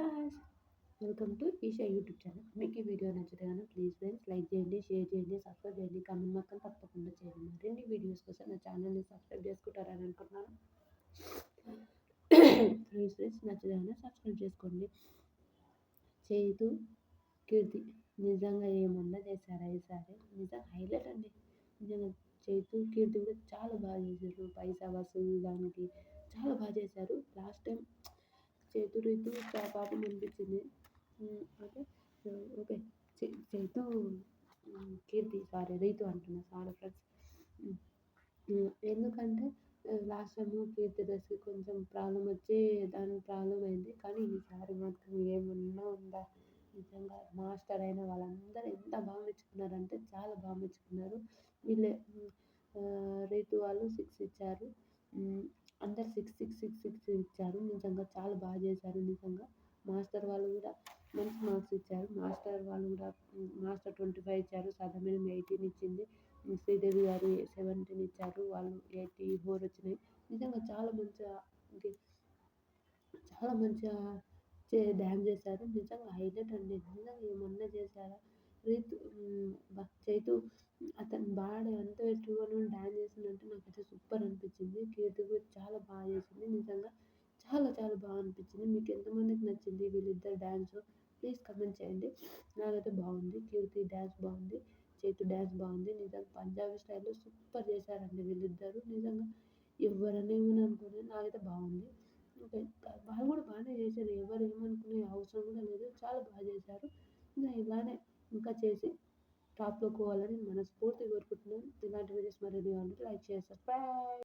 Viewers, welcome to Esha YouTube channel. మీకు ఈ వీడియో నచ్చితే కనుక ప్లీజ్ ఫ్రెండ్స్ లైక్ చేయండి, షేర్ చేయండి, సబ్స్క్రైబ్ చేయండి, కామెంట్ మాత్రం తప్పకుండా చేయండి. మరిన్ని వీడియోస్ కోసం నా ఛానల్ని సబ్స్క్రైబ్ చేసుకుంటారని అనుకుంటున్నాను. ప్లీజ్ ఫ్రెండ్స్ నచ్చితే కనుక సబ్స్క్రైబ్ చేసుకోండి. చేతు కీర్తి నిజంగా ఏమన్నా చేశారా ఈసారి? నిజంగా హైలైట్ అండి. నిజంగా చేతు కీర్తి కూడా చాలా బాగా చేశారు. పైసా వసూలు దానికి చాలా బాగా చేశారు. లాస్ట్ టైం చేతు రీతు పాపం అనిపించింది. అంటే ఓకే, చేతు కీర్తి సారీ రీతు అంటున్నా, సారీ ఫ్రెండ్స్. ఎందుకంటే లాస్ట్ టైం కీర్తి డ్రెస్కి కొంచెం ప్రాబ్లం వచ్చి దాని ప్రాబ్లం అయింది. కానీ ఈసారి మాత్రం ఏమన్నా ఉందా? నిజంగా మాస్టర్ అయిన వాళ్ళందరూ ఎంత బాగా మెచ్చుకున్నారంటే చాలా బాగా మెచ్చుకున్నారు. వీళ్ళే రీతు వాళ్ళు 6 ఇచ్చారు. అందరు 6 ఇచ్చారు. నిజంగా చాలా బాగా చేశారు. నిజంగా మాస్టర్ వాళ్ళు కూడా మంచి మార్క్స్ ఇచ్చారు. మాస్టర్ వాళ్ళు కూడా మాస్టర్ 25 ఇచ్చారు. సాదా మేడం 18 ఇచ్చింది. శ్రీదేవి గారు 17 ఇచ్చారు. వాళ్ళు 84 వచ్చినాయి. నిజంగా చాలా మంచిగా డ్యాన్స్ చేశారు. నిజంగా హైలైట్ అండి. నిజంగా ఏమన్నా చేశారా? రీతు చైతు అతను బాగా ఎంత పెట్టుకొని డ్యాన్స్ చేసిందంటే నాకైతే సూపర్ అనిపించింది. కీర్తి కూడా చాలా బాగా చేసింది. నిజంగా చాలా చాలా బాగా అనిపించింది. మీకు ఎంతమందికి నచ్చింది వీళ్ళిద్దరు డ్యాన్స్? ప్లీజ్ కమెంట్ చేయండి. నాకైతే బాగుంది. కీర్తి డ్యాన్స్ బాగుంది, చైతు డ్యాన్స్ బాగుంది. నిజంగా పంజాబీ స్టైల్లో సూపర్ చేశారండి వీళ్ళిద్దరు. నిజంగా ఎవరన్నా ఏమని అనుకుని నాకైతే బాగుంది. ఓకే, వాళ్ళు కూడా బాగానే చేశారు. ఎవరు ఏమనుకునే అవసరం కూడా లేదు. చాలా బాగా చేశారు. ఇంకా ఇలానే ఇంకా చేసి టాప్లోకి పోవాలని మనస్ఫూర్తిగా కోరుకుంటున్నాను. ఇలాంటి వీడియోస్ మరిన్ని కావాలంటే లైక్ చేసి సబ్స్క్రైబ్.